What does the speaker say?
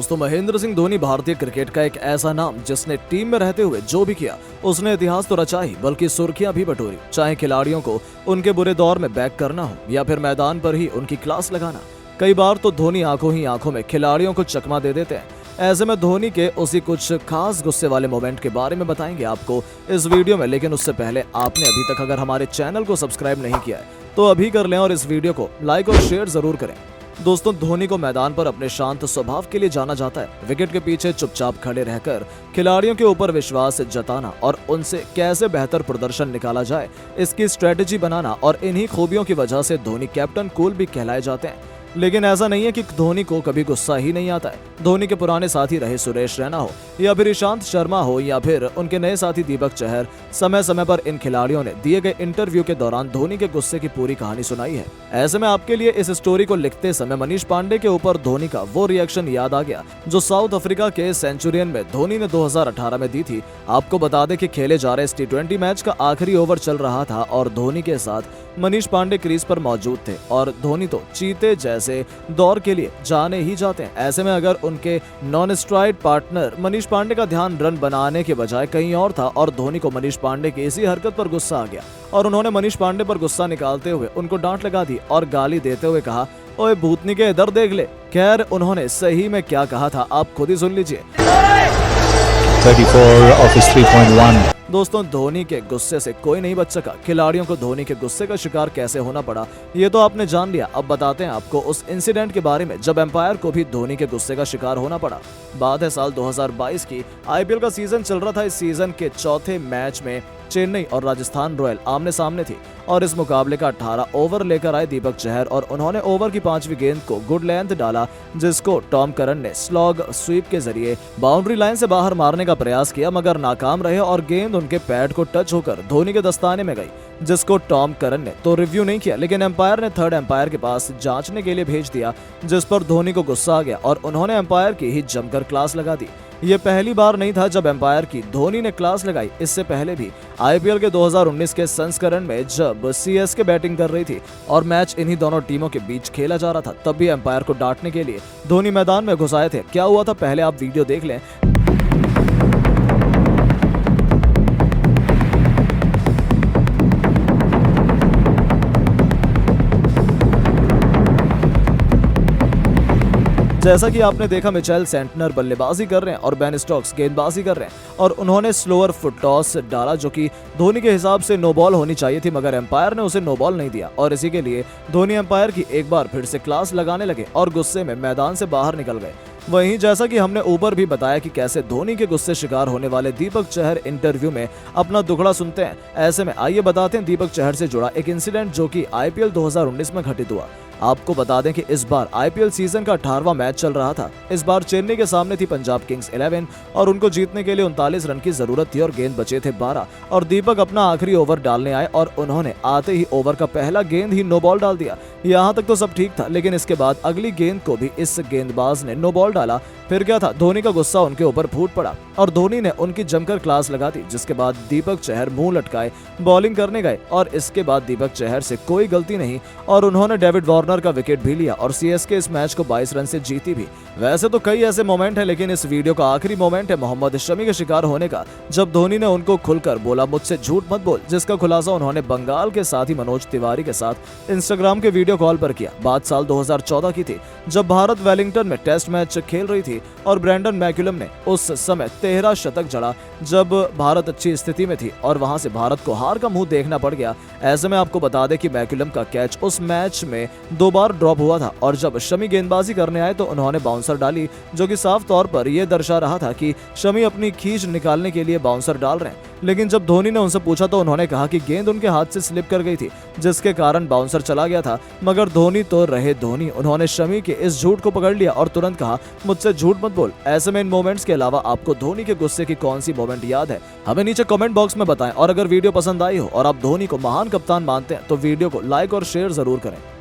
दोस्तों, महेंद्र सिंह धोनी भारतीय क्रिकेट का एक ऐसा नाम जिसने टीम में रहते हुए जो भी किया उसने इतिहास तो रचा ही बल्कि सुर्खियां भी बटोरी। चाहे खिलाड़ियों को उनके बुरे दौर में बैक करना हो या फिर मैदान पर ही उनकी क्लास लगाना। कई बार तो धोनी आंखों ही आंखों में खिलाड़ियों को चकमा दे देते हैं। ऐसे में धोनी के उसी कुछ खास गुस्से वाले मोमेंट के बारे में बताएंगे आपको इस वीडियो में। लेकिन उससे पहले आपने अभी तक अगर हमारे चैनल को सब्सक्राइब नहीं किया है तो अभी कर लें और इस वीडियो को लाइक और शेयर जरूर करें। दोस्तों, धोनी को मैदान पर अपने शांत स्वभाव के लिए जाना जाता है। विकेट के पीछे चुपचाप खड़े रहकर खिलाड़ियों के ऊपर विश्वास जताना और उनसे कैसे बेहतर प्रदर्शन निकाला जाए इसकी स्ट्रेटेजी बनाना, और इन्हीं खूबियों की वजह से धोनी कैप्टन कूल भी कहलाए जाते हैं। लेकिन ऐसा नहीं है कि धोनी को कभी गुस्सा ही नहीं आता है। धोनी के पुराने साथी रहे सुरेश रैना हो या फिर ईशांत शर्मा हो या फिर उनके नए साथी दीपक चहर, समय समय पर इन खिलाड़ियों ने दिए गए इंटरव्यू के दौरान धोनी के गुस्से की पूरी कहानी सुनाई है। ऐसे में आपके लिए इस स्टोरी को लिखते समय मनीष पांडे के ऊपर धोनी का वो रिएक्शन याद आ गया जो साउथ अफ्रीका के सेंचुरियन में धोनी ने 2018 में दी थी। आपको बता दें कि खेले जा रहे इस T20 मैच का आखिरी ओवर चल रहा था और धोनी के साथ मनीष पांडे क्रीज पर मौजूद थे और धोनी तो चीते जैसे दौर के लिए जाने ही जाते हैं। ऐसे में अगर उनके non striker partner Manish Pandey का ध्यान रन बनाने के बजाय कहीं और था और धोनी को मनीष पांडे की इसी हरकत पर गुस्सा आ गया और उन्होंने मनीष पांडे पर गुस्सा निकालते हुए उनको डांट लगा दी और गाली देते हुए कहा, ओए भूतनी के इधर देख ले। खैर, उन्होंने सही में क्या कहा था आप खुद ही सुन लीजिए। 34 ऑफिस 3.1। दोस्तों, धोनी के गुस्से से कोई नहीं बच सका। खिलाड़ियों को धोनी के गुस्से का शिकार कैसे होना पड़ा ये तो आपने जान लिया। अब बताते हैं आपको उस इंसिडेंट के बारे में जब एम्पायर को भी धोनी के गुस्से का शिकार होना पड़ा। बात है साल 2022 की। आईपीएल का सीजन चल रहा था। इस सीजन के चौथे मैच में चेन्नई और राजस्थान रॉयल आमने सामने थी और इस मुकाबले का 18 ओवर लेकर आए दीपक चहर और उन्होंने ओवर की 5वीं गेंद को गुड लेंथ डाला जिसको टॉम करन ने स्लॉग स्वीप के जरिए बाउंड्री लाइन से बाहर मारने का प्रयास किया मगर नाकाम रहे और गेंद उनके पैड को टच होकर धोनी के दस्ताने में गई जिसको टॉम करन ने तो रिव्यू नहीं किया लेकिन एम्पायर ने थर्ड एम्पायर के पास जांचने के लिए भेज दिया जिस पर धोनी को गुस्सा आ गया और उन्होंने एम्पायर की ही जमकर क्लास लगा दी। ये पहली बार नहीं था जब एम्पायर की धोनी ने क्लास लगाई। इससे पहले भी आईपीएल के 2019 के संस्करण में जब सीएसके बैटिंग कर रही थी और मैच इन्हीं दोनों टीमों के बीच खेला जा रहा था तब भी एम्पायर को डांटने के लिए धोनी मैदान में घुस आए थे। क्या हुआ था पहले आप वीडियो देख लें। जैसा कि आपने देखा, मिचेल सेंटनर बल्लेबाजी कर रहे हैं और बेन स्टोक्स गेंदबाजी कर रहे हैं और उन्होंने स्लोअर फुट टॉस डाला जो कि धोनी के हिसाब से नो बॉल होनी चाहिए थी मगर एम्पायर ने उसे नो बॉल नहीं दिया और इसी के लिए धोनी एम्पायर की एक बार फिर से क्लास लगाने लगे और गुस्से में मैदान से बाहर निकल गए। वहीं जैसा कि हमने ऊपर भी बताया कि कैसे धोनी के गुस्से शिकार होने वाले दीपक चहर इंटरव्यू में अपना दुखड़ा सुनते हैं। ऐसे में आइए बताते हैं दीपक चहर से जुड़ा एक इंसिडेंट जो कि आईपीएल 2019 में घटित हुआ। आपको बता दें कि इस बार आईपीएल सीजन का 18वां मैच चल रहा था। इस बार चेन्नई के सामने थी पंजाब किंग्स 11 और उनको जीतने के लिए 39 रन की जरूरत थी और गेंद बचे थे 12 और दीपक अपना आखिरी ओवर डालने आए और उन्होंने आते ही ओवर का पहला गेंद ही नो बॉल डाल दिया। यहाँ तक तो सब ठीक था लेकिन इसके बाद अगली गेंद को भी इस गेंदबाज ने नो बॉल डाला। फिर क्या था, धोनी का गुस्सा उनके ऊपर फूट पड़ा और धोनी ने उनकी जमकर क्लास लगा दी जिसके बाद दीपक चहर मुंह लटकाए बॉलिंग करने गए और इसके बाद दीपक चहर से कोई गलती नहीं और उन्होंने डेविड वार्नर का विकेट भी लिया और सीएसके इस मैच को 22 रन से जीती भी। वैसे तो कई ऐसे मोमेंट है लेकिन इस वीडियो का आखिरी मोमेंट है मोहम्मद शमी के शिकार होने का जब धोनी ने उनको खुलकर बोला मुझसे झूठ मत बोल, जिसका खुलासा उन्होंने बंगाल के साथी मनोज तिवारी के साथ इंस्टाग्राम के वीडियो कॉल पर किया। बात साल 2014 की थी जब भारत वेलिंगटन में टेस्ट मैच खेल रही थी और ब्रेंडन मैकुलम ने उस समय 13 शतक जड़ा जब भारत अच्छी स्थिति में थी और वहां से भारत को हार का मुंह देखना पड़ गया। ऐसे में आपको बता दें कि मैकुलम का कैच उस मैच में 2 बार ड्रॉप हुआ था और जब शमी गेंदबाजी करने आए तो उन्होंने बाउंसर डाली जो कि साफ तौर पर यह दर्शा रहा था कि शमी अपनी खींच निकालने के लिए बाउंसर डाल रहे हैं। लेकिन जब धोनी ने उनसे पूछा तो उन्होंने कहा कि गेंद उनके हाथ से स्लिप कर गई थी जिसके कारण बाउंसर चला गया था मगर धोनी तो रहे धोनी। उन्होंने शमी के इस झूठ को पकड़ लिया और तुरंत कहा मुझसे झूठ मत बोल। ऐसे में इन मोमेंट्स के अलावा आपको धोनी के गुस्से की कौन सी मोमेंट याद है हमें नीचे कमेंट बॉक्स में बताएं और अगर वीडियो पसंद आई हो और आप धोनी को महान कप्तान मानते हैं तो वीडियो को लाइक और शेयर जरूर करें।